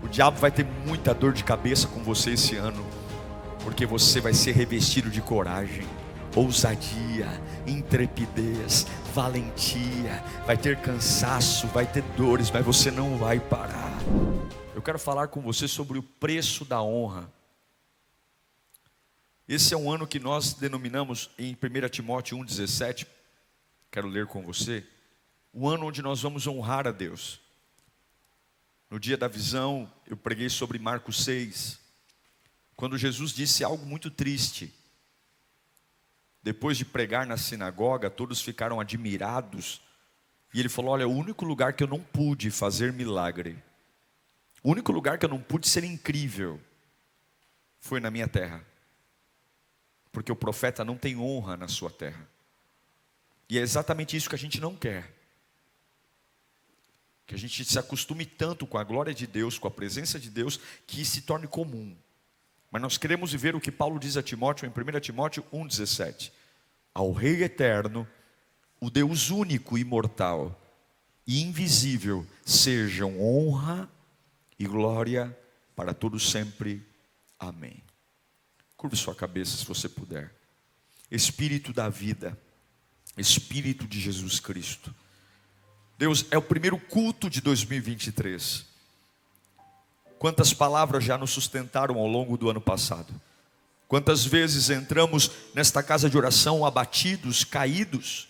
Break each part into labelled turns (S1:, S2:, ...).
S1: diabo vai ter muita dor de cabeça com você esse ano, porque você vai ser revestido de coragem, ousadia, intrepidez, valentia. Vai ter cansaço, vai ter dores, mas você não vai parar. Eu quero falar com você sobre o preço da honra. Esse é um ano que nós denominamos em 1 Timóteo 1,17. Quero ler com você. O ano onde nós vamos honrar a Deus. No dia da visão, eu preguei sobre Marcos 6. Quando Jesus disse algo muito triste. Depois de pregar na sinagoga, todos ficaram admirados. E ele falou: olha, o único lugar que eu não pude fazer milagre, o único lugar que eu não pude ser incrível, foi na minha terra. Porque o profeta não tem honra na sua terra. E é exatamente isso que a gente não quer. Que a gente se acostume tanto com a glória de Deus, com a presença de Deus, que se torne comum. Mas nós queremos viver o que Paulo diz a Timóteo em 1 Timóteo 1,17. Ao Rei eterno, o Deus único, imortal e invisível, sejam honra e glória para todos sempre. Amém. Curve sua cabeça se você puder. Espírito da vida, Espírito de Jesus Cristo. Deus, é o primeiro culto de 2023. Quantas palavras já nos sustentaram ao longo do ano passado? Quantas vezes entramos nesta casa de oração abatidos, caídos,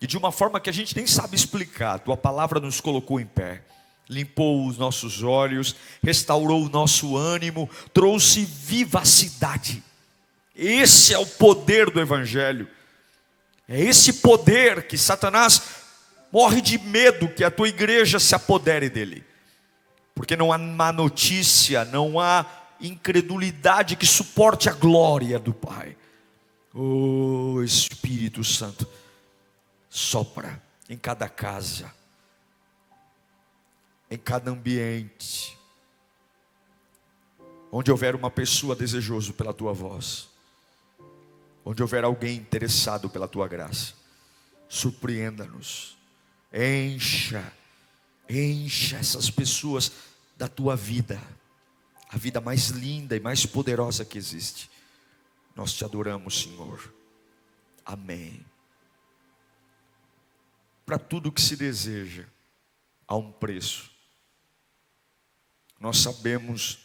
S1: e de uma forma que a gente nem sabe explicar, tua palavra nos colocou em pé, limpou os nossos olhos, restaurou o nosso ânimo, trouxe vivacidade. Esse é o poder do Evangelho. É esse poder que Satanás morre de medo que a tua igreja se apodere dele. Porque não há má notícia, não há incredulidade que suporte a glória do Pai. Oh Espírito Santo, sopra em cada casa, em cada ambiente, onde houver uma pessoa desejoso pela tua voz, onde houver alguém interessado pela tua graça, surpreenda-nos, encha essas pessoas da tua vida, a vida mais linda e mais poderosa que existe. Nós te adoramos, Senhor. Amém. Para tudo que se deseja, há um preço. Nós sabemos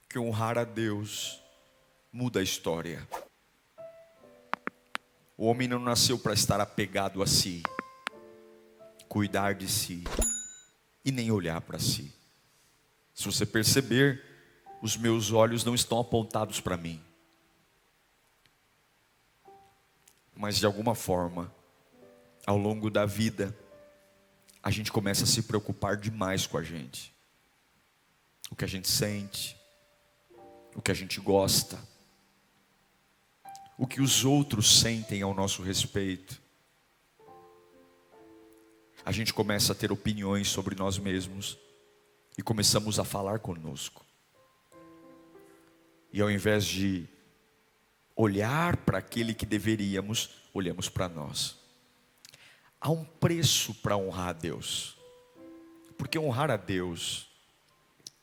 S1: que honrar a Deus muda a história. O homem não nasceu para estar apegado a si, cuidar de si e nem olhar para si. Se você perceber, os meus olhos não estão apontados para mim. Mas de alguma forma, ao longo da vida, a gente começa a se preocupar demais com a gente. O que a gente sente, o que a gente gosta, o que os outros sentem ao nosso respeito. A gente começa a ter opiniões sobre nós mesmos e começamos a falar conosco. E ao invés de olhar para aquele que deveríamos, olhamos para nós. Há um preço para honrar a Deus, porque honrar a Deus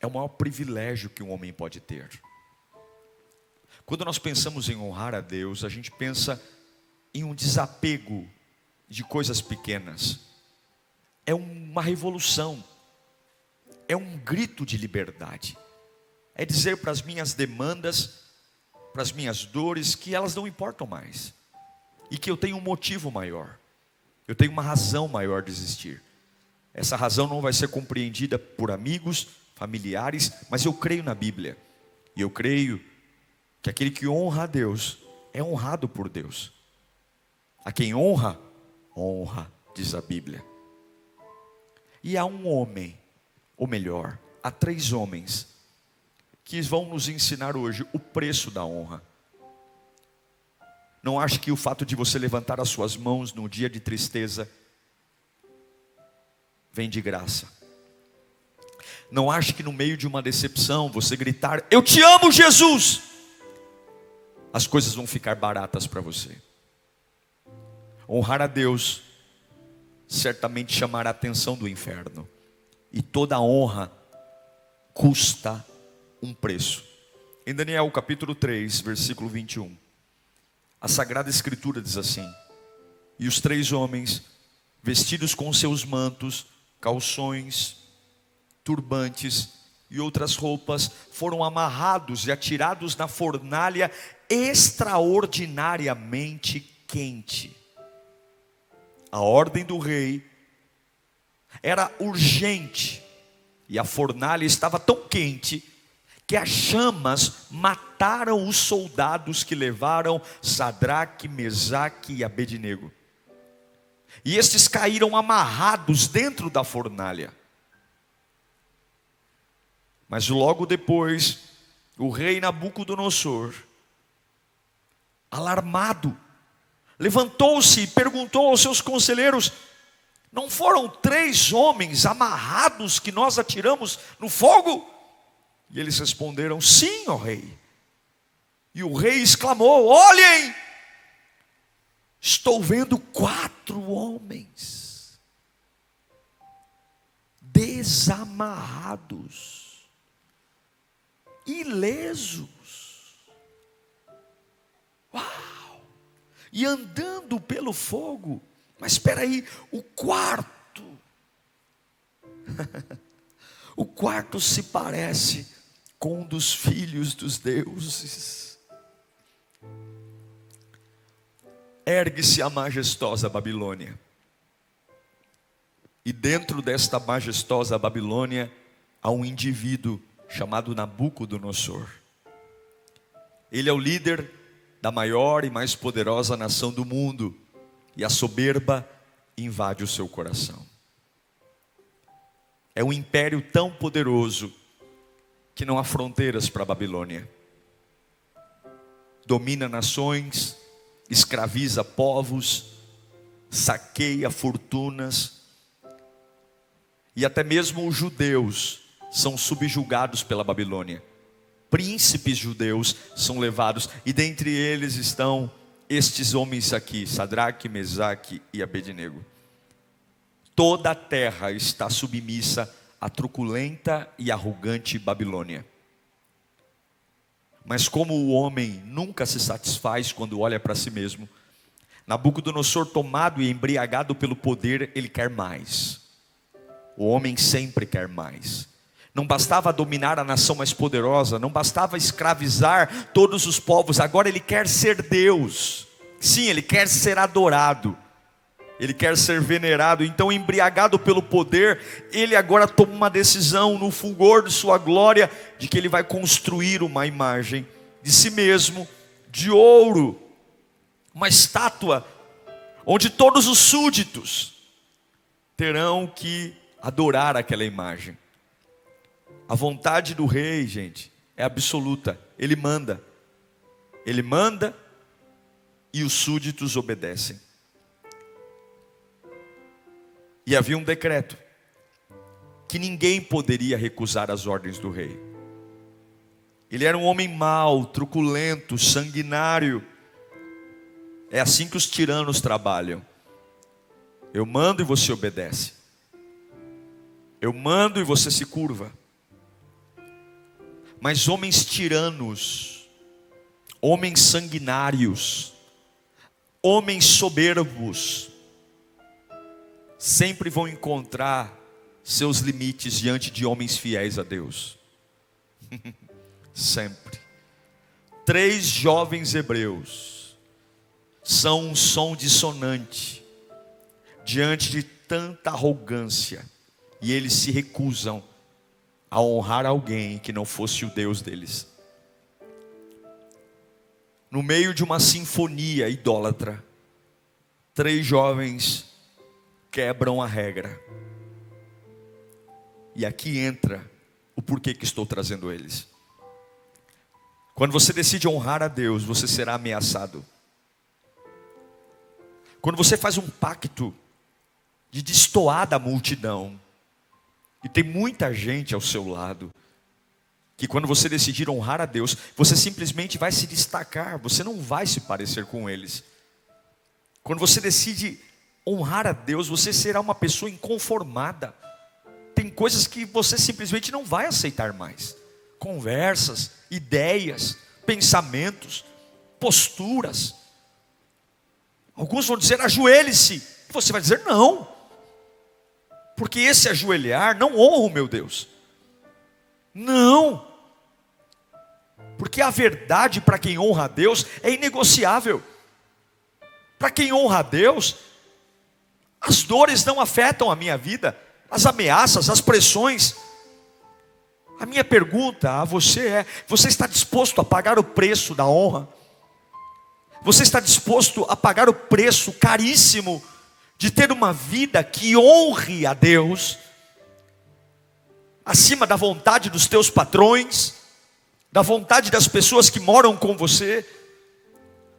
S1: é o maior privilégio que um homem pode ter. Quando nós pensamos em honrar a Deus, a gente pensa em um desapego de coisas pequenas. É uma revolução, é um grito de liberdade. É dizer para as minhas demandas, para as minhas dores, que elas não importam mais. E que eu tenho um motivo maior. Eu tenho uma razão maior de existir. Essa razão não vai ser compreendida por amigos, familiares, mas eu creio na Bíblia. E eu creio que aquele que honra a Deus é honrado por Deus. A quem honra, honra, diz a Bíblia. E há um homem, ou melhor, há 3 homens que vão nos ensinar hoje o preço da honra. Não ache que o fato de você levantar as suas mãos no dia de tristeza vem de graça. Não ache que no meio de uma decepção você gritar: eu te amo, Jesus, as coisas vão ficar baratas para você. Honrar a Deus certamente chamará a atenção do inferno, e toda honra custa um preço. Em Daniel capítulo 3, versículo 21, a Sagrada Escritura diz assim: e os 3 homens, vestidos com seus mantos, calções, turbantes e outras roupas, foram amarrados e atirados na fornalha extraordinariamente quente. A ordem do rei era urgente, e a fornalha estava tão quente que as chamas mataram os soldados que levaram Sadraque, Mesaque e Abednego. E estes caíram amarrados dentro da fornalha. Mas logo depois, o rei Nabucodonosor, alarmado, levantou-se e perguntou aos seus conselheiros: não foram 3 homens amarrados que nós atiramos no fogo? E eles responderam: sim, ó rei. E o rei exclamou: olhem, estou vendo 4 homens desamarrados, ilesos, uau, e andando pelo fogo. Mas espera aí, o quarto o quarto se parece com um dos filhos dos deuses. Ergue-se a majestosa Babilônia, e dentro desta majestosa Babilônia há um indivíduo chamado Nabucodonosor. Ele é o líder da maior e mais poderosa nação do mundo, e a soberba invade o seu coração. É um império tão poderoso que não há fronteiras para a Babilônia. Domina nações, escraviza povos, saqueia fortunas, e até mesmo os judeus são subjugados pela Babilônia. Príncipes judeus são levados, e dentre eles estão estes homens aqui, Sadraque, Mesaque e Abednego. Toda a terra está submissa à truculenta e arrogante Babilônia. Mas como o homem nunca se satisfaz quando olha para si mesmo, Nabucodonosor, tomado e embriagado pelo poder, ele quer mais. O homem sempre quer mais. Não bastava dominar a nação mais poderosa, não bastava escravizar todos os povos, agora ele quer ser Deus. Sim, ele quer ser adorado, ele quer ser venerado. Então, embriagado pelo poder, ele agora toma uma decisão no fulgor de sua glória, de que ele vai construir uma imagem de si mesmo, de ouro, uma estátua, onde todos os súditos terão que adorar aquela imagem. A vontade do rei, gente, é absoluta. Ele manda e os súditos obedecem. E havia um decreto que ninguém poderia recusar as ordens do rei. Ele era um homem mau, truculento, sanguinário. É assim que os tiranos trabalham. Eu mando e você obedece. Eu mando e você se curva. Mas homens tiranos, homens sanguinários, homens soberbos, sempre vão encontrar seus limites diante de homens fiéis a Deus. Sempre. 3 jovens hebreus são um som dissonante diante de tanta arrogância, e eles se recusam a honrar alguém que não fosse o Deus deles. No meio de uma sinfonia idólatra, 3 jovens quebram a regra. E aqui entra o porquê que estou trazendo eles. Quando você decide honrar a Deus, você será ameaçado. Quando você faz um pacto de destoar da multidão, e tem muita gente ao seu lado, que quando você decidir honrar a Deus, você simplesmente vai se destacar, você não vai se parecer com eles. Quando você decide honrar a Deus, você será uma pessoa inconformada. tem coisas que você simplesmente não vai aceitar mais. Conversas, ideias, pensamentos, posturas. Alguns vão dizer: ajoelhe-se. E você vai dizer: não. Porque esse ajoelhar não honra o meu Deus. Não. Porque a verdade para quem honra a Deus é inegociável. Para quem honra a Deus, as dores não afetam a minha vida, as ameaças, as pressões. A minha pergunta a você é: você está disposto a pagar o preço da honra? Você está disposto a pagar o preço caríssimo de ter uma vida que honre a Deus, acima da vontade dos teus patrões, da vontade das pessoas que moram com você?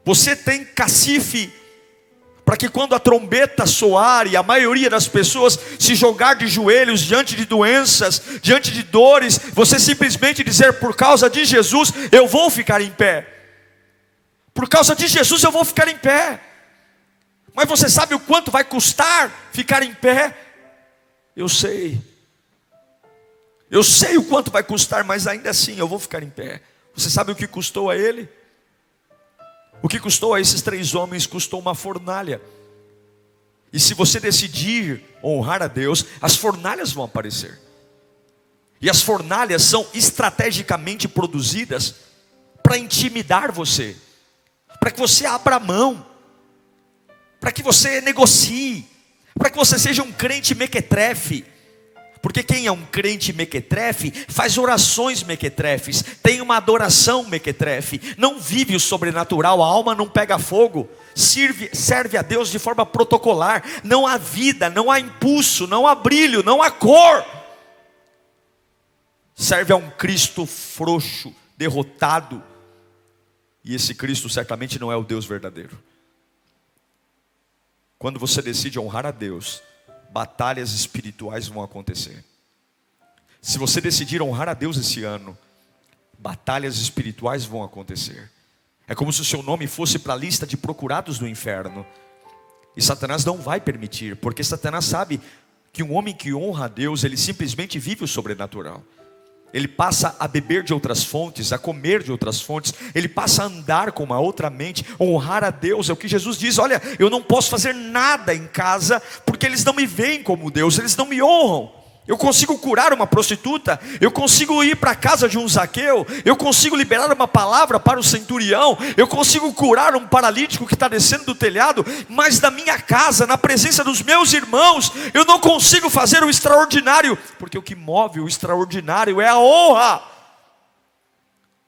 S1: Você tem cacife para que quando a trombeta soar e a maioria das pessoas se jogar de joelhos diante de doenças, diante de dores, você simplesmente dizer: por causa de Jesus eu vou ficar em pé. Por causa de Jesus eu vou ficar em pé. Mas você sabe o quanto vai custar ficar em pé? Eu sei. Eu sei o quanto vai custar, mas ainda assim eu vou ficar em pé. Você sabe o que custou a ele? O que custou a esses 3 homens? Custou uma fornalha. E se você decidir honrar a Deus, as fornalhas vão aparecer. E as fornalhas são estrategicamente produzidas para intimidar você, para que você abra mão, para que você negocie, para que você seja um crente mequetrefe. Porque quem é um crente mequetrefe faz orações mequetrefes, tem uma adoração mequetrefe, não vive o sobrenatural, a alma não pega fogo, serve a Deus de forma protocolar, não há vida, não há impulso, não há brilho, não há cor. Serve a um Cristo frouxo, derrotado, e esse Cristo certamente não é o Deus verdadeiro. Quando você decide honrar a Deus, batalhas espirituais vão acontecer. Se você decidir honrar a Deus esse ano, batalhas espirituais vão acontecer. É como se o seu nome fosse para a lista de procurados do inferno. E Satanás não vai permitir, porque Satanás sabe que um homem que honra a Deus, ele simplesmente vive o sobrenatural. Ele passa a beber de outras fontes, a comer de outras fontes, ele passa a andar com uma outra mente. Honrar a Deus é o que Jesus diz: olha, eu não posso fazer nada em casa, porque eles não me veem como Deus, eles não me honram. Eu consigo curar uma prostituta, eu consigo ir para a casa de um Zaqueu, eu consigo liberar uma palavra para o centurião, eu consigo curar um paralítico que está descendo do telhado, mas na minha casa, na presença dos meus irmãos, eu não consigo fazer o extraordinário, porque o que move o extraordinário é a honra.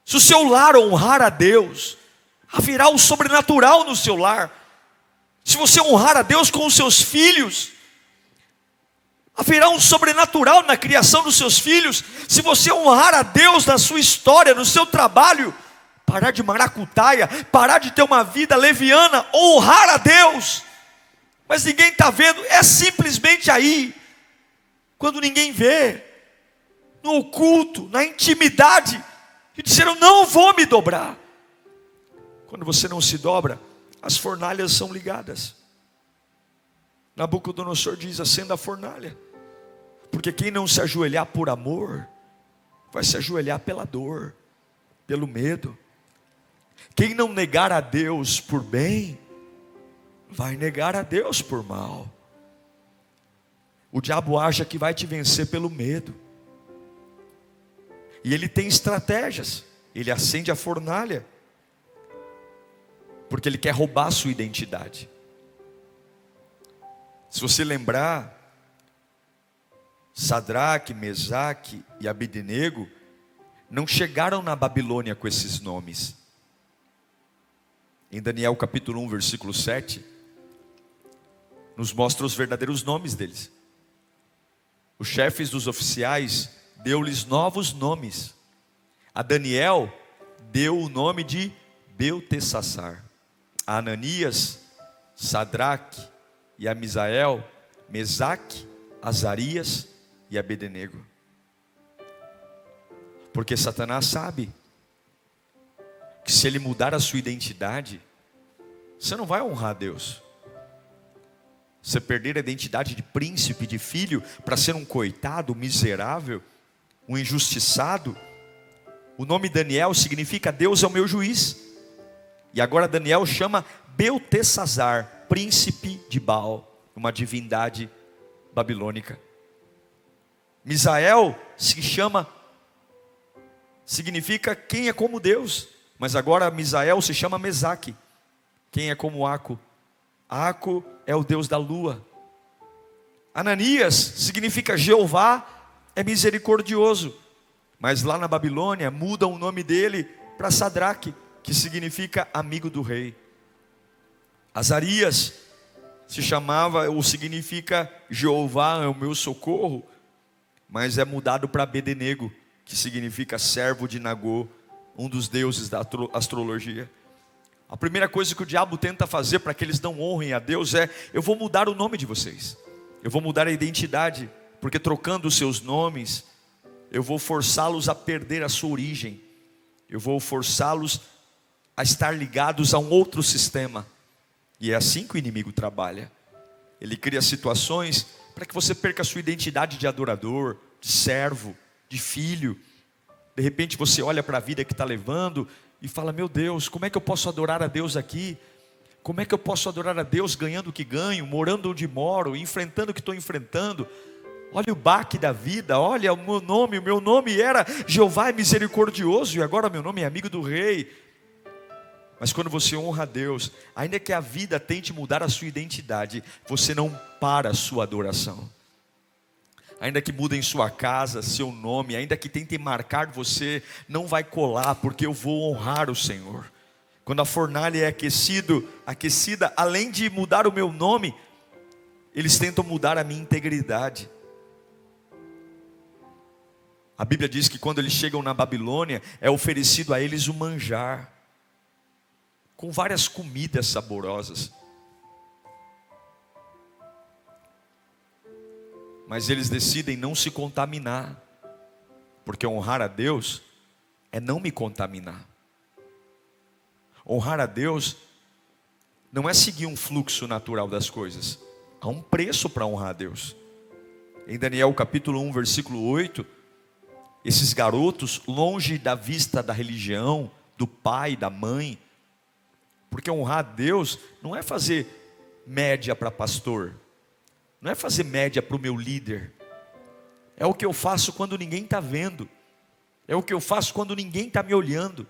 S1: Se o seu lar honrar a Deus, haverá o sobrenatural no seu lar. Se você honrar a Deus com os seus filhos, haverá um sobrenatural na criação dos seus filhos. Se você honrar a Deus na sua história, no seu trabalho, parar de maracutaia, parar de ter uma vida leviana, honrar a Deus. Mas ninguém está vendo, é simplesmente aí, quando ninguém vê, no oculto, na intimidade, e dizer: eu não vou me dobrar. Quando você não se dobra, as fornalhas são ligadas. Nabucodonosor diz: acenda a fornalha, porque quem não se ajoelhar por amor, vai se ajoelhar pela dor, pelo medo. Quem não negar a Deus por bem, vai negar a Deus por mal. O diabo acha que vai te vencer pelo medo, e ele tem estratégias. Ele acende a fornalha, porque ele quer roubar a sua identidade. Se você lembrar, Sadraque, Mesaque e Abednego não chegaram na Babilônia com esses nomes. Em Daniel capítulo 1, versículo 7, nos mostra os verdadeiros nomes deles. Os chefes dos oficiais deu-lhes novos nomes. A Daniel deu o nome de Beltessassar. A Ananias, Sadraque e a Misael, Mesaque, Azarias e Abednego. Porque Satanás sabe que se ele mudar a sua identidade, você não vai honrar a Deus. Você perder a identidade de príncipe, de filho, para ser um coitado, um miserável, um injustiçado. O nome Daniel significa Deus é o meu juiz. E agora Daniel chama Beltesazar, príncipe de Baal, uma divindade babilônica. Misael significa quem é como Deus. Mas agora Misael se chama Mesaque, quem é como Aco. Aco é o Deus da lua. Ananias significa Jeová é misericordioso. Mas lá na Babilônia mudam o nome dele para Sadraque, que significa amigo do rei. Azarias se chamava ou significa Jeová é o meu socorro, mas é mudado para Abednego, que significa servo de Nagô, um dos deuses da astrologia. A primeira coisa que o diabo tenta fazer para que eles não honrem a Deus é: eu vou mudar o nome de vocês, eu vou mudar a identidade, porque trocando os seus nomes, eu vou forçá-los a perder a sua origem, eu vou forçá-los a estar ligados a um outro sistema. E é assim que o inimigo trabalha. Ele cria situações para que você perca a sua identidade de adorador, de servo, de filho. De repente você olha para a vida que está levando e fala: meu Deus, como é que eu posso adorar a Deus aqui? Como é que eu posso adorar a Deus ganhando o que ganho, morando onde moro, enfrentando o que estou enfrentando? Olha o baque da vida, olha o meu nome era Jeová é misericordioso, e agora meu nome é amigo do rei. Mas quando você honra a Deus, ainda que a vida tente mudar a sua identidade, você não para a sua adoração. Ainda que mudem sua casa, seu nome, ainda que tentem marcar você, não vai colar, porque eu vou honrar o Senhor. Quando a fornalha é aquecida, além de mudar o meu nome, eles tentam mudar a minha integridade. A Bíblia diz que quando eles chegam na Babilônia, é oferecido a eles o manjar, com várias comidas saborosas. Mas eles decidem não se contaminar, porque honrar a Deus é não me contaminar. Honrar a Deus não é seguir um fluxo natural das coisas. Há um preço para honrar a Deus. Em Daniel capítulo 1, versículo 8, esses garotos, longe da vista da religião, do pai, da mãe, porque honrar a Deus não é fazer média para pastor, não é fazer média para o meu líder, é o que eu faço quando ninguém está vendo, é o que eu faço quando ninguém está me olhando.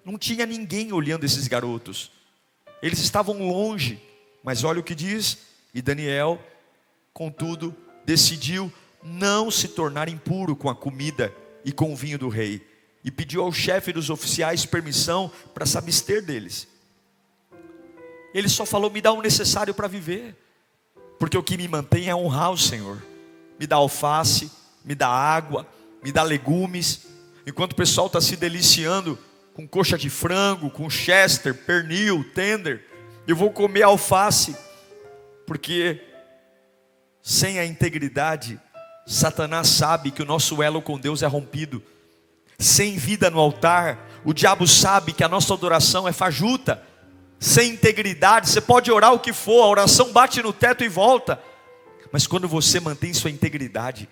S1: Não tinha ninguém olhando esses garotos, eles estavam longe, mas olha o que diz: e Daniel, contudo, decidiu não se tornar impuro com a comida e com o vinho do rei, e pediu ao chefe dos oficiais permissão para se abster deles. Ele só falou: me dá o necessário para viver, porque o que me mantém é honrar o Senhor. Me dá alface, me dá água, me dá legumes. Enquanto o pessoal está se deliciando com coxa de frango, com chester, pernil, tender, eu vou comer alface, porque sem a integridade, Satanás sabe que o nosso elo com Deus é rompido. Sem vida no altar, o diabo sabe que a nossa adoração é fajuta. Sem integridade, você pode orar o que for, a oração bate no teto e volta. Mas quando você mantém sua integridade,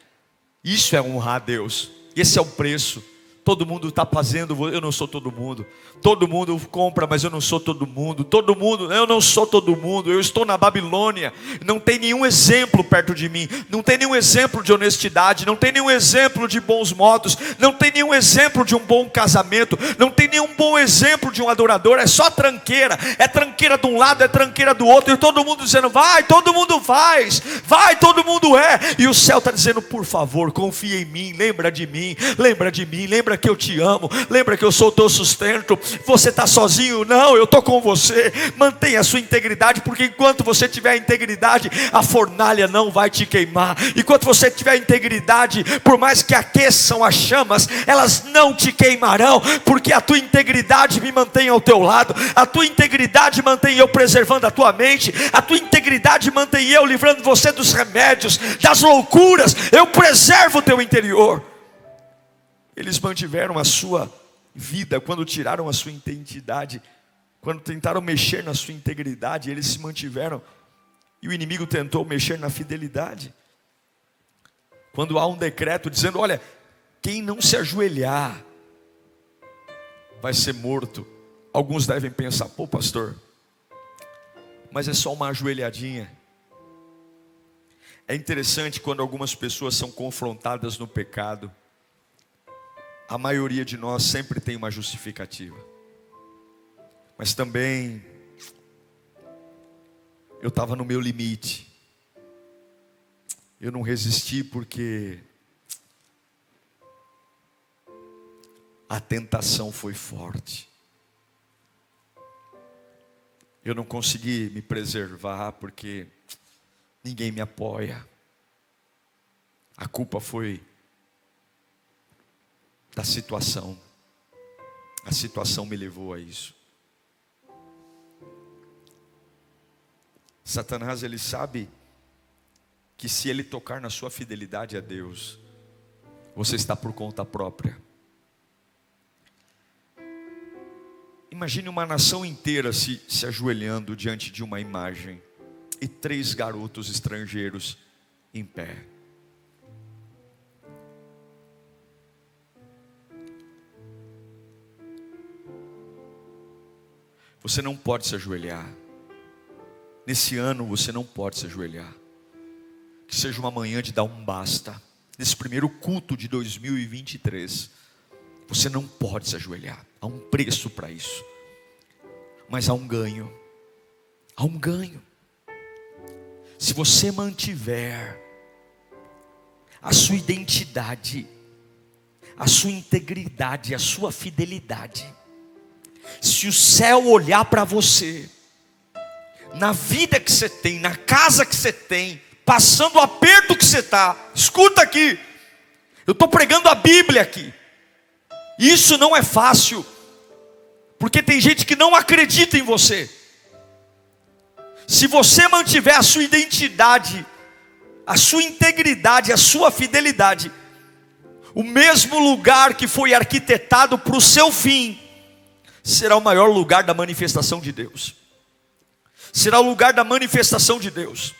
S1: isso é honrar a Deus. Esse é o preço. Todo mundo está fazendo, eu não sou todo mundo. Todo mundo compra, mas eu não sou todo mundo. Todo mundo, eu não sou todo mundo. Eu estou na Babilônia. Não tem nenhum exemplo perto de mim. Não tem nenhum exemplo de honestidade. Não tem nenhum exemplo de bons modos. Não tem nenhum exemplo de um bom casamento. Não tem nenhum bom exemplo de um adorador. É só tranqueira. É tranqueira de um lado, é tranqueira do outro. E todo mundo dizendo: vai, todo mundo faz. Vai, todo mundo é. E o céu está dizendo: por favor, confia em mim. Lembra de mim. Lembra de mim. Lembra que eu te amo, lembra que eu sou o teu sustento. Você está sozinho? Não, eu estou com você. Mantenha a sua integridade, porque enquanto você tiver integridade, a fornalha não vai te queimar. Enquanto você tiver integridade, por mais que aqueçam as chamas, elas não te queimarão, porque a tua integridade me mantém ao teu lado. A tua integridade mantém eu preservando a tua mente. A tua integridade mantém eu livrando você dos remédios, das loucuras. Eu preservo o teu interior. Eles mantiveram a sua vida quando tiraram a sua identidade, quando tentaram mexer na sua integridade, eles se mantiveram. E o inimigo tentou mexer na fidelidade. Quando há um decreto dizendo, olha, quem não se ajoelhar vai ser morto. Alguns devem pensar, pô pastor, mas é só uma ajoelhadinha. É interessante quando algumas pessoas são confrontadas no pecado, a maioria de nós sempre tem uma justificativa. Mas também, eu estava no meu limite. Eu não resisti porque a tentação foi forte. Eu não consegui me preservar porque ninguém me apoia. A culpa foi da situação. A situação me levou a isso. Satanás, ele sabe que se ele tocar na sua fidelidade a Deus, você está por conta própria. Imagine uma nação inteira se ajoelhando diante de uma imagem e 3 garotos estrangeiros em pé. Você não pode se ajoelhar. Nesse ano você não pode se ajoelhar. Que seja uma manhã de dar um basta. Nesse primeiro culto de 2023, você não pode se ajoelhar. Há um preço para isso. Mas há um ganho. Há um ganho. Se você mantiver a sua identidade, a sua integridade, a sua fidelidade, se o céu olhar para você, na vida que você tem, na casa que você tem, passando o aperto que você está, escuta aqui, eu estou pregando a Bíblia aqui, isso não é fácil, porque tem gente que não acredita em você. Se você mantiver a sua identidade, a sua integridade, a sua fidelidade, o mesmo lugar que foi arquitetado para o seu fim, será o maior lugar da manifestação de Deus. Será o lugar da manifestação de Deus.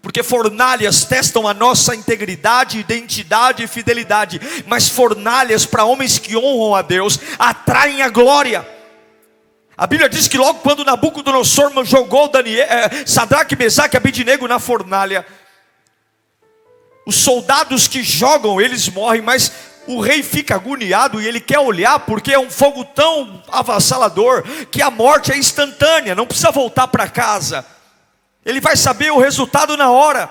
S1: Porque fornalhas testam a nossa integridade, identidade e fidelidade. Mas fornalhas para homens que honram a Deus atraem a glória. A Bíblia diz que logo quando Nabucodonosor jogou Sadraque, Mesaque e Abednego na fornalha, os soldados que jogam, eles morrem, mas o rei fica agoniado e ele quer olhar, porque é um fogo tão avassalador que a morte é instantânea, não precisa voltar para casa. Ele vai saber o resultado na hora.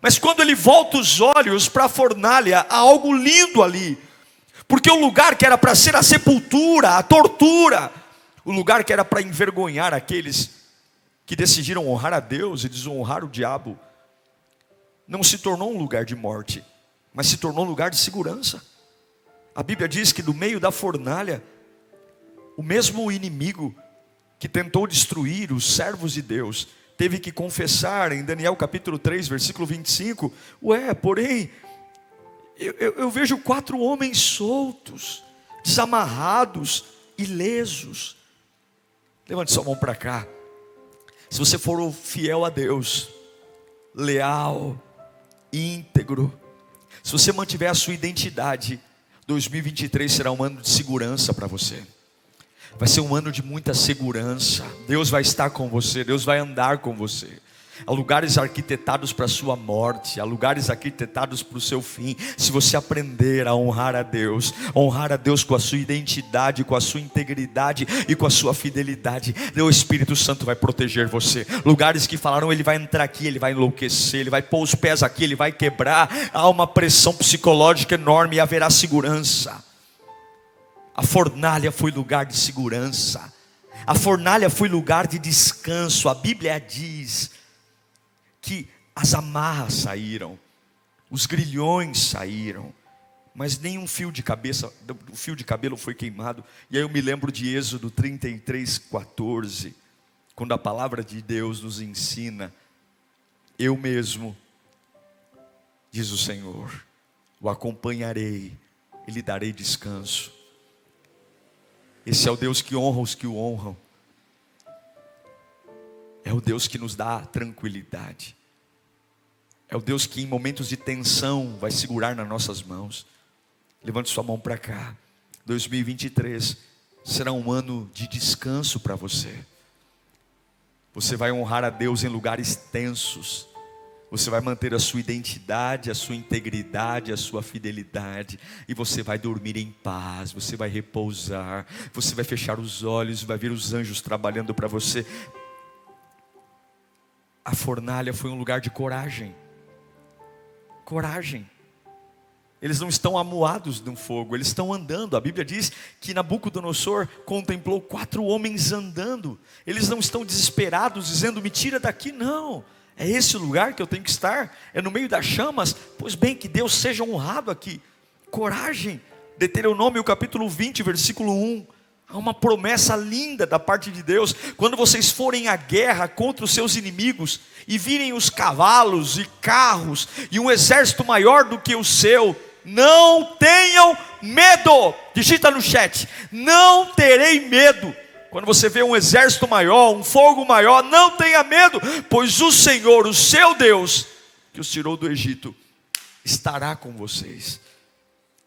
S1: Mas quando ele volta os olhos para a fornalha, há algo lindo ali. Porque o lugar que era para ser a sepultura, a tortura, o lugar que era para envergonhar aqueles que decidiram honrar a Deus e desonrar o diabo, não se tornou um lugar de morte, mas se tornou um lugar de segurança. A Bíblia diz que no meio da fornalha, o mesmo inimigo que tentou destruir os servos de Deus, teve que confessar em Daniel capítulo 3, versículo 25, porém, eu vejo 4 homens soltos, desamarrados, ilesos. Levante sua mão para cá. Se você for fiel a Deus, leal, íntegro, se você mantiver a sua identidade, 2023 será um ano de segurança para você. Vai ser um ano de muita segurança. Deus vai estar com você, Deus vai andar com você. Há lugares arquitetados para a sua morte, há lugares arquitetados para o seu fim. Se você aprender a honrar a Deus com a sua identidade, com a sua integridade e com a sua fidelidade, o Espírito Santo vai proteger você. Lugares que falaram, ele vai entrar aqui, ele vai enlouquecer, ele vai pôr os pés aqui, ele vai quebrar. Há uma pressão psicológica enorme e haverá segurança. A fornalha foi lugar de segurança. A fornalha foi lugar de descanso. A Bíblia diz que as amarras saíram, os grilhões saíram, mas nenhum fio de cabelo foi queimado. E aí eu me lembro de Êxodo 33, 14, quando a palavra de Deus nos ensina: eu mesmo, diz o Senhor, o acompanharei e lhe darei descanso. Esse é o Deus que honra os que o honram. é o Deus que nos dá tranquilidade. É o Deus que em momentos de tensão vai segurar nas nossas mãos. Levante sua mão para cá. 2023 será um ano de descanso para você. Você vai honrar a Deus em lugares tensos. Você vai manter a sua identidade, a sua integridade, a sua fidelidade. E você vai dormir em paz, você vai repousar. Você vai fechar os olhos, vai ver os anjos trabalhando para você. A fornalha foi um lugar de coragem. Coragem. Eles não estão amuados no fogo, eles estão andando. A Bíblia diz que Nabucodonosor contemplou 4 homens andando. Eles não estão desesperados, dizendo, me tira daqui, não. É esse o lugar que eu tenho que estar? É no meio das chamas? Pois bem, que Deus seja honrado aqui. Coragem. Deuteronômio capítulo 20, versículo 1. Há uma promessa linda da parte de Deus. Quando vocês forem à guerra contra os seus inimigos e virem os cavalos e carros e um exército maior do que o seu, não tenham medo. Digita no chat, não terei medo. Quando você vê um exército maior, um fogo maior, não tenha medo, pois o Senhor, o seu Deus, que os tirou do Egito, estará com vocês.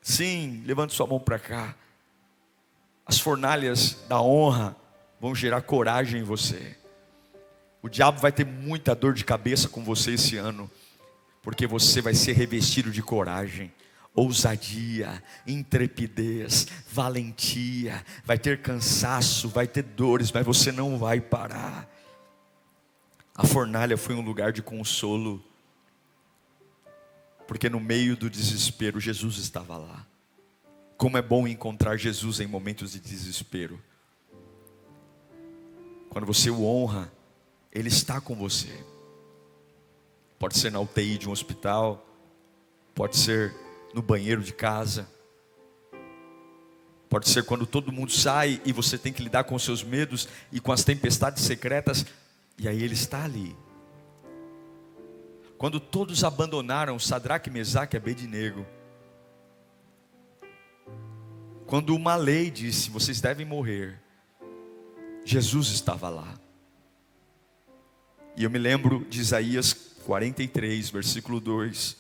S1: Sim, levante sua mão para cá. As fornalhas da honra vão gerar coragem em você. O diabo vai ter muita dor de cabeça com você esse ano, porque você vai ser revestido de coragem, ousadia, intrepidez, valentia. Vai ter cansaço, vai ter dores, mas você não vai parar. A fornalha foi um lugar de consolo, porque no meio do desespero Jesus estava lá. Como é bom encontrar Jesus em momentos de desespero. Quando você o honra, Ele está com você. Pode ser na UTI de um hospital, pode ser no banheiro de casa, pode ser quando todo mundo sai e você tem que lidar com os seus medos e com as tempestades secretas, e aí Ele está ali. Quando todos abandonaram Sadraque, Mesaque e Abednego, quando uma lei disse, vocês devem morrer, Jesus estava lá. E eu me lembro de Isaías 43, versículo 2,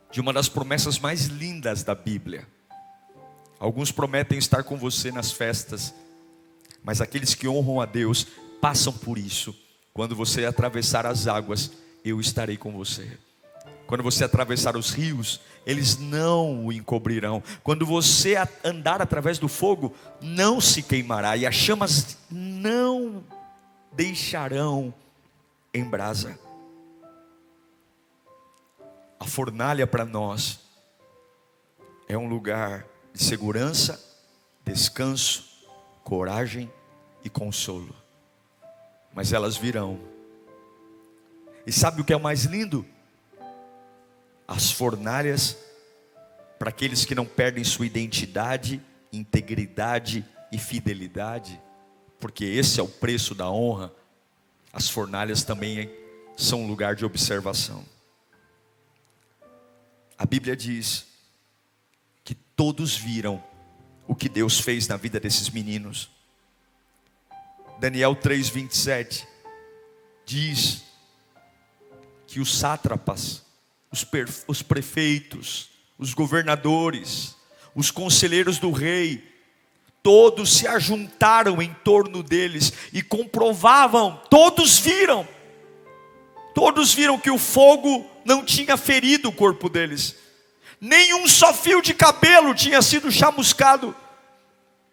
S1: de uma das promessas mais lindas da Bíblia. Alguns prometem estar com você nas festas, mas aqueles que honram a Deus passam por isso. Quando você atravessar as águas, eu estarei com você. Quando você atravessar os rios, eles não o encobrirão. Quando você andar através do fogo, não se queimará, e as chamas não deixarão em brasa. A fornalha para nós é um lugar de segurança, descanso, coragem e consolo. Mas elas virão. E sabe o que é o mais lindo? As fornalhas, para aqueles que não perdem sua identidade, integridade e fidelidade, porque esse é o preço da honra. As fornalhas também são um lugar de observação. A Bíblia diz que todos viram o que Deus fez na vida desses meninos. Daniel 3:27 diz que os sátrapas, os prefeitos, os governadores, os conselheiros do rei, todos se ajuntaram em torno deles e comprovavam, todos viram que o fogo não tinha ferido o corpo deles, nenhum só fio de cabelo tinha sido chamuscado,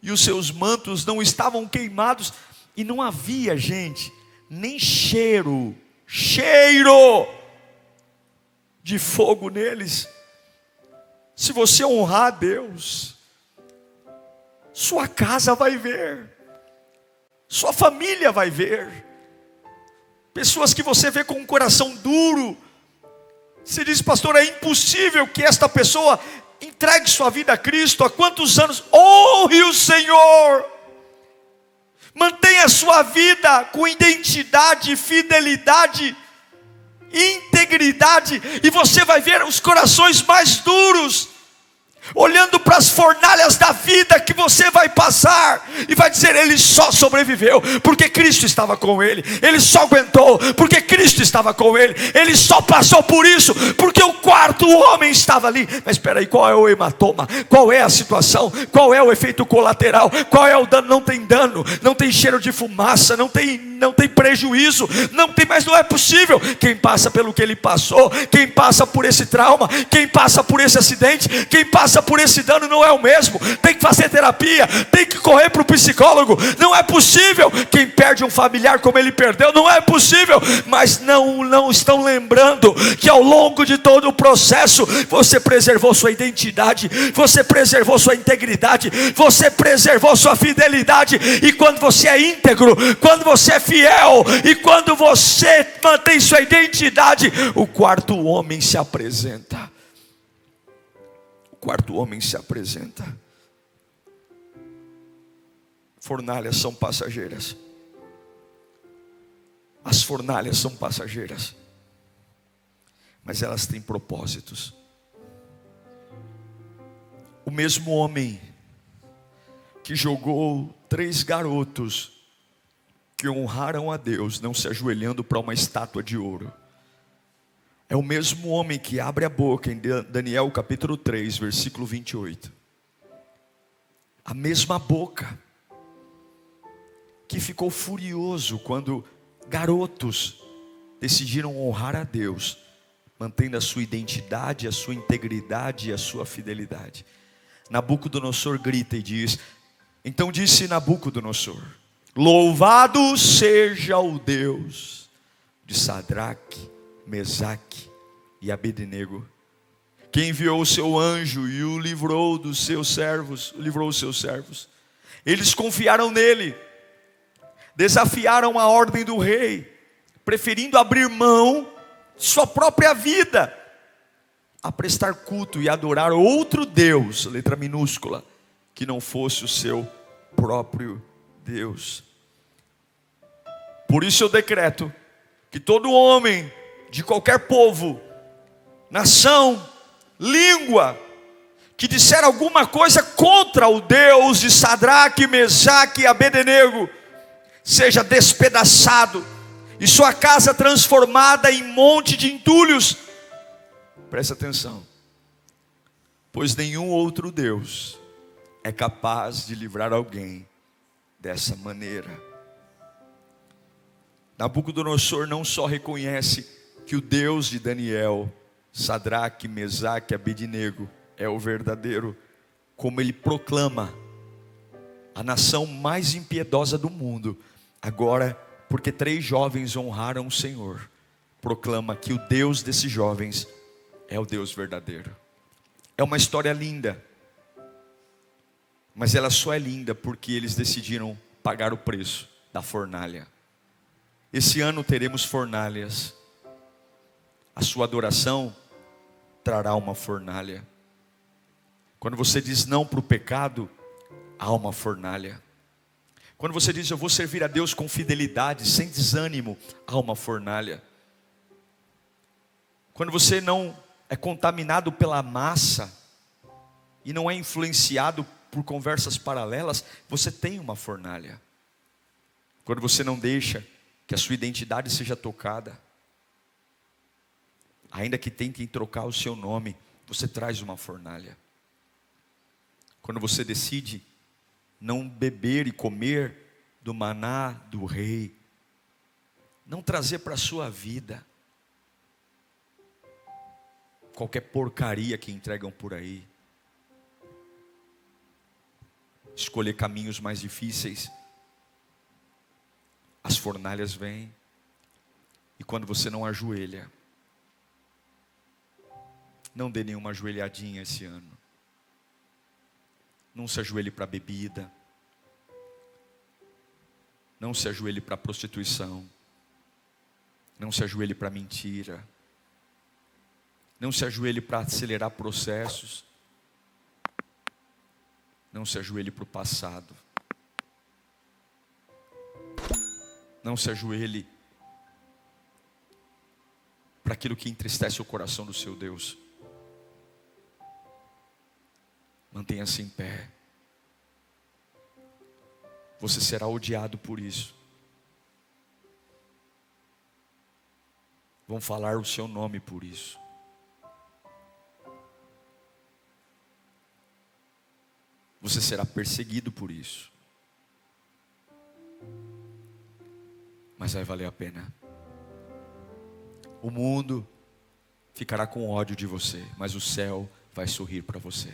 S1: e os seus mantos não estavam queimados, e não havia, gente, nem cheiro de fogo neles. Se você honrar a Deus, sua casa vai ver, sua família vai ver, pessoas que você vê com um coração duro, você diz, pastor, é impossível que esta pessoa entregue sua vida a Cristo. Há quantos anos? Honre o Senhor, mantenha a sua vida com identidade, fidelidade, integridade, e você vai ver os corações mais duros olhando para as fornalhas da vida que você vai passar, e vai dizer: ele só sobreviveu porque Cristo estava com ele, ele só aguentou porque Cristo estava com ele, ele só passou por isso porque o quarto homem estava ali. Mas espera aí, qual é o hematoma? Qual é a situação? Qual é o efeito colateral? Qual é o dano? Não tem dano, não tem cheiro de fumaça, não tem prejuízo, mas não é possível. Quem passa pelo que ele passou, quem passa por esse trauma, quem passa por esse acidente, quem passa por esse dano, não é o mesmo. Tem que fazer terapia, tem que correr para o psicólogo. Não é possível. Quem perde um familiar como ele perdeu, não é possível. Mas não estão lembrando que ao longo de todo o processo você preservou sua identidade, você preservou sua integridade, você preservou sua fidelidade. E quando você é íntegro, quando você é fiel, e quando você mantém sua identidade, o quarto homem se apresenta. O quarto homem se apresenta. Fornalhas são passageiras. As fornalhas são passageiras, mas elas têm propósitos. O mesmo homem que jogou 3 garotos que honraram a Deus, não se ajoelhando para uma estátua de ouro, é o mesmo homem que abre a boca em Daniel capítulo 3, versículo 28. A mesma boca que ficou furioso quando garotos decidiram honrar a Deus, mantendo a sua identidade, a sua integridade e a sua fidelidade. Nabucodonosor grita e diz: então disse Nabucodonosor: louvado seja o Deus de Sadraque, Mesaque e Abednego, que enviou o seu anjo e o livrou dos seus servos, Eles confiaram nele, desafiaram a ordem do rei, preferindo abrir mão de sua própria vida a prestar culto e adorar outro Deus, letra minúscula, que não fosse o seu próprio Deus. Por isso eu decreto que todo homem de qualquer povo, nação, língua, que disser alguma coisa contra o Deus de Sadraque, Mesaque e Abednego, seja despedaçado e sua casa transformada em monte de entulhos. Presta atenção, pois nenhum outro Deus é capaz de livrar alguém dessa maneira. Nabucodonosor não só reconhece que o Deus de Daniel, Sadraque, Mesaque e Abednego é o verdadeiro, como ele proclama: a nação mais impiedosa do mundo, agora, porque 3 jovens honraram o Senhor, proclama que o Deus desses jovens é o Deus verdadeiro. É uma história linda, mas ela só é linda porque eles decidiram pagar o preço da fornalha. Esse ano teremos fornalhas. A sua adoração trará uma fornalha. Quando você diz não para o pecado, há uma fornalha. Quando você diz eu vou servir a Deus com fidelidade, sem desânimo, há uma fornalha. Quando você não é contaminado pela massa e não é influenciado por conversas paralelas, você tem uma fornalha. Quando você não deixa que a sua identidade seja tocada, ainda que tentem trocar o seu nome, você traz uma fornalha. Quando você decide não beber e comer do maná do rei, não trazer para a sua vida qualquer porcaria que entregam por aí, escolher caminhos mais difíceis, as fornalhas vêm. E quando você não ajoelha, não dê nenhuma ajoelhadinha esse ano. Não se ajoelhe para bebida, não se ajoelhe para prostituição, não se ajoelhe para mentira, não se ajoelhe para acelerar processos, não se ajoelhe para o passado, não se ajoelhe para aquilo que entristece o coração do seu Deus. Mantenha-se em pé. Você será odiado por isso. Vão falar o seu nome por isso. Você será perseguido por isso. Mas vai valer a pena. O mundo ficará com ódio de você, mas o céu vai sorrir para você.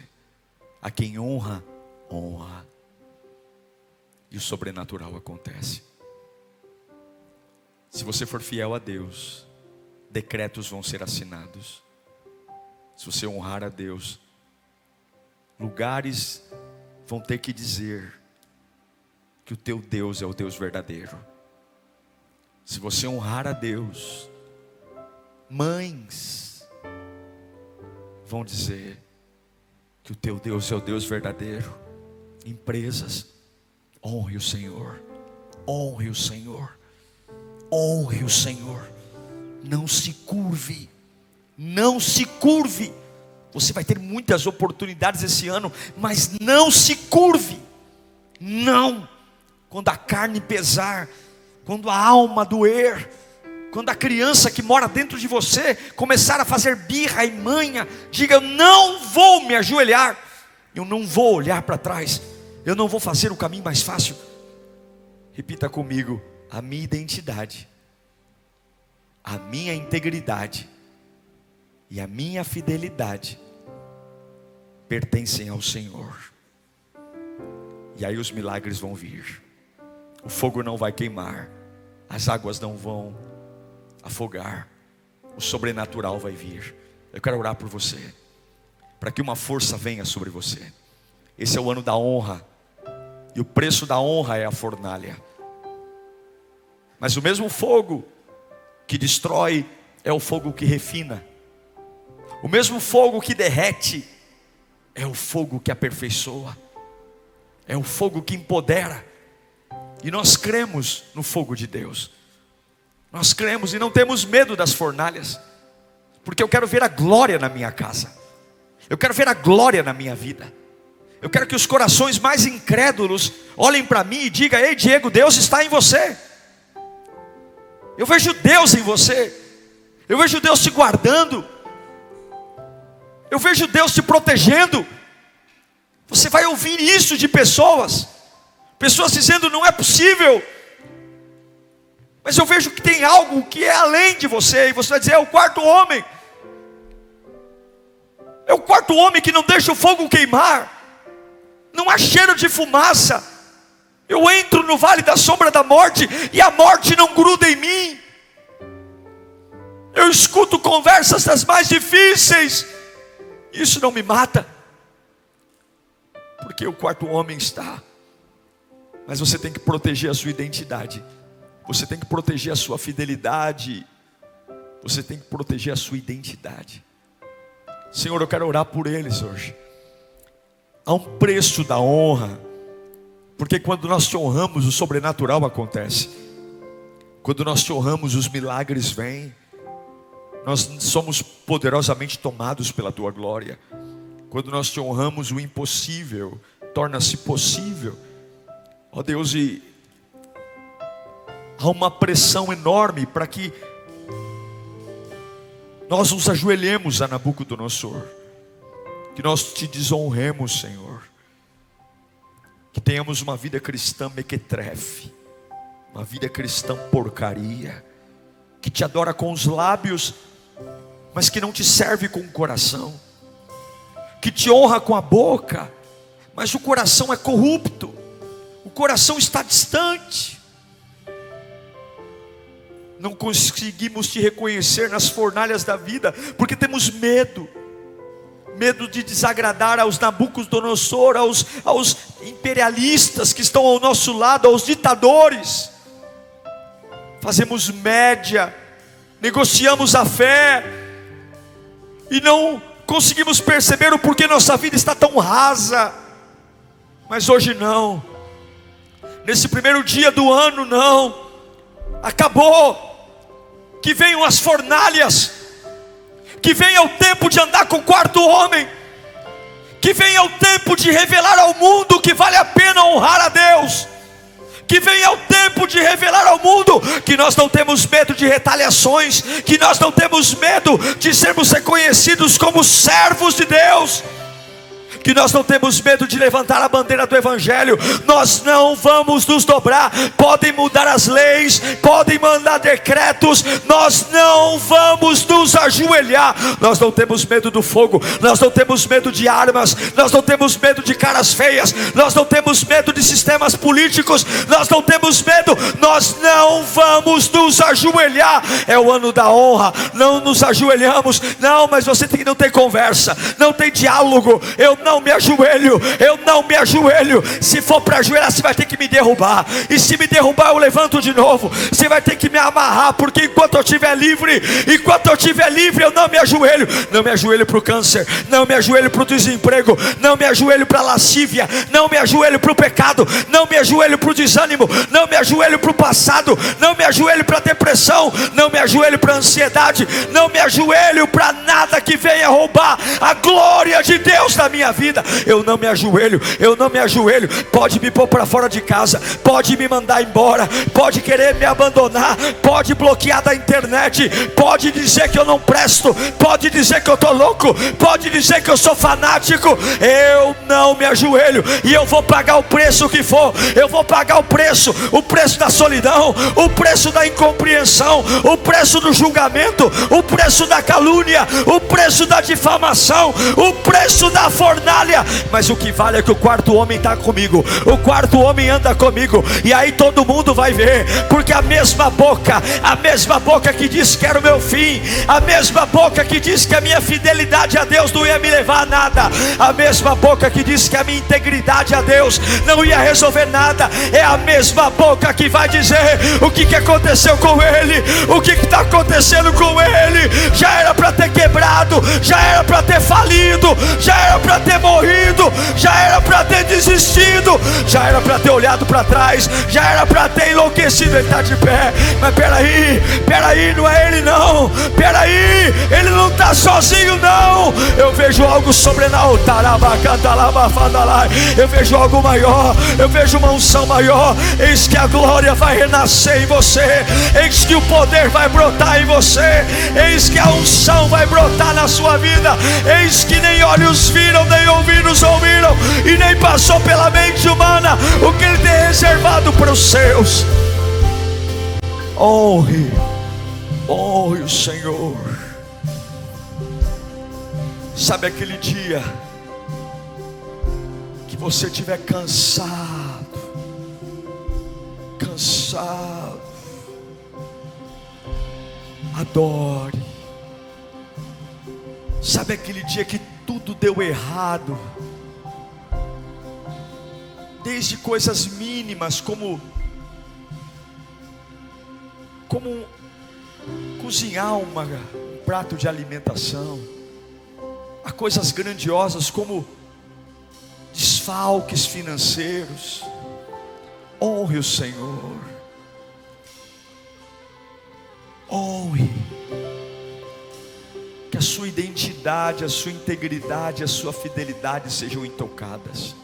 S1: A quem honra, honra. E o sobrenatural acontece. Se você for fiel a Deus, decretos vão ser assinados. Se você honrar a Deus, lugares vão ter que dizer que o teu Deus é o Deus verdadeiro. Se você honrar a Deus, mães vão dizer que o teu Deus é o Deus verdadeiro. Empresas, honre o Senhor, honre o Senhor, honre o Senhor. Não se curve, não se curve. Você vai ter muitas oportunidades esse ano, mas não se curve. Não. Quando a carne pesar, quando a alma doer, quando a criança que mora dentro de você começar a fazer birra e manha, diga: eu não vou me ajoelhar, eu não vou olhar para trás, eu não vou fazer o caminho mais fácil. Repita comigo: a minha identidade, a minha integridade e a minha fidelidade pertencem ao Senhor. E aí os milagres vão vir. O fogo não vai queimar, as águas não vão afogar, o sobrenatural vai vir. Eu quero orar por você, para que uma força venha sobre você. Esse é o ano da honra, e o preço da honra é a fornalha. Mas o mesmo fogo que destrói é o fogo que refina. O mesmo fogo que derrete é o fogo que aperfeiçoa, é o fogo que empodera. E nós cremos no fogo de Deus. Nós cremos e não temos medo das fornalhas, porque eu quero ver a glória na minha casa, eu quero ver a glória na minha vida. Eu quero que os corações mais incrédulos olhem para mim e digam: ei Diego, Deus está em você. Eu vejo Deus em você, eu vejo Deus te guardando, eu vejo Deus te protegendo. Você vai ouvir isso de pessoas dizendo: não é possível. Mas eu vejo que tem algo que é além de você. E você vai dizer: é o quarto homem. É o quarto homem que não deixa o fogo queimar. Não há cheiro de fumaça. Eu entro no vale da sombra da morte e a morte não gruda em mim. Eu escuto conversas das mais difíceis. Isso não me mata, porque o quarto homem está. Mas você tem que proteger a sua identidade, você tem que proteger a sua fidelidade, você tem que proteger a sua identidade. Senhor, eu quero orar por eles hoje. Há um preço da honra, porque quando nós te honramos, o sobrenatural acontece. Quando nós te honramos, os milagres vêm. Nós somos poderosamente tomados pela tua glória. Quando nós te honramos, o impossível torna-se possível. Ó Deus, e há uma pressão enorme para que nós nos ajoelhemos a Nabucodonosor, que nós te desonremos, Senhor, que tenhamos uma vida cristã mequetrefe, uma vida cristã porcaria, que te adora com os lábios, mas que não te serve com o coração, que te honra com a boca, mas o coração é corrupto, o coração está distante. Não conseguimos te reconhecer nas fornalhas da vida, porque temos medo de desagradar aos Nabucodonosor, aos imperialistas que estão ao nosso lado, aos ditadores. Fazemos média, negociamos a fé, e não conseguimos perceber o porquê nossa vida está tão rasa. Mas hoje não, nesse primeiro dia do ano não, acabou. Que venham as fornalhas, que venha o tempo de andar com o quarto homem, Que venha o tempo de revelar ao mundo que vale a pena honrar a Deus. Que venha o tempo de revelar ao mundo que nós não temos medo de retaliações, que nós não temos medo de sermos reconhecidos como servos de Deus, que nós não temos medo de levantar a bandeira do Evangelho. Nós não vamos nos dobrar. Podem mudar as leis, podem mandar decretos, nós não vamos nos ajoelhar. Nós não temos medo do fogo, nós não temos medo de armas, nós não temos medo de caras feias, nós não temos medo de sistemas políticos, nós não temos medo. Nós não vamos nos ajoelhar. É o ano da honra, não nos ajoelhamos. Não, mas você não tem conversa, não tem diálogo. Eu não me ajoelho, eu não me ajoelho. Se for para ajoelhar, você vai ter que me derrubar, e se me derrubar eu levanto de novo. Você vai ter que me amarrar, porque enquanto eu estiver livre, eu não me ajoelho. Não me ajoelho para o câncer, não me ajoelho para o desemprego, não me ajoelho para a lascívia, não me ajoelho para o pecado, não me ajoelho para o desânimo, não me ajoelho para o passado, não me ajoelho para a depressão, não me ajoelho para a ansiedade, não me ajoelho para nada que venha roubar a glória de Deus na minha vida. Eu não me ajoelho, eu não me ajoelho. Pode me pôr para fora de casa, pode me mandar embora, pode querer me abandonar, pode bloquear da internet, pode dizer que eu não presto, pode dizer que eu estou louco, pode dizer que eu sou fanático. Eu não me ajoelho, e eu vou pagar o preço que for. Eu vou pagar o preço da solidão, o preço da incompreensão, o preço do julgamento, o preço da calúnia, o preço da difamação, o preço da fornalha. Mas o que vale é que o quarto homem está comigo, o quarto homem anda comigo, e aí todo mundo vai ver, porque a mesma boca que disse que era o meu fim, a mesma boca que disse que a minha fidelidade a Deus não ia me levar a nada, a mesma boca que disse que a minha integridade a Deus não ia resolver nada, é a mesma boca que vai dizer o que aconteceu com ele, o que está acontecendo com ele. Já era para ter quebrado, já era para ter falido, já era para ter morrido, já era para ter desistido, já era para ter olhado para trás, já era para ter enlouquecido. Ele está de pé, mas peraí, não é ele não, peraí, ele não está sozinho não. Eu vejo algo sobrenatural, eu vejo algo maior, eu vejo uma unção maior. Eis que a glória vai renascer em você, eis que o poder vai brotar em você, eis que a unção vai brotar na sua vida, eis que nem olhos viram, nem ouvidos ouviram, e nem passou pela mente humana o que Ele tem reservado para os seus. Honre o Senhor. Sabe aquele dia que você estiver cansado, adore. Sabe aquele dia que tudo deu errado, desde coisas mínimas como cozinhar um prato de alimentação, a coisas grandiosas como desfalques financeiros. Honre o Senhor, honre, que a sua identidade, a sua integridade, a sua fidelidade sejam intocadas.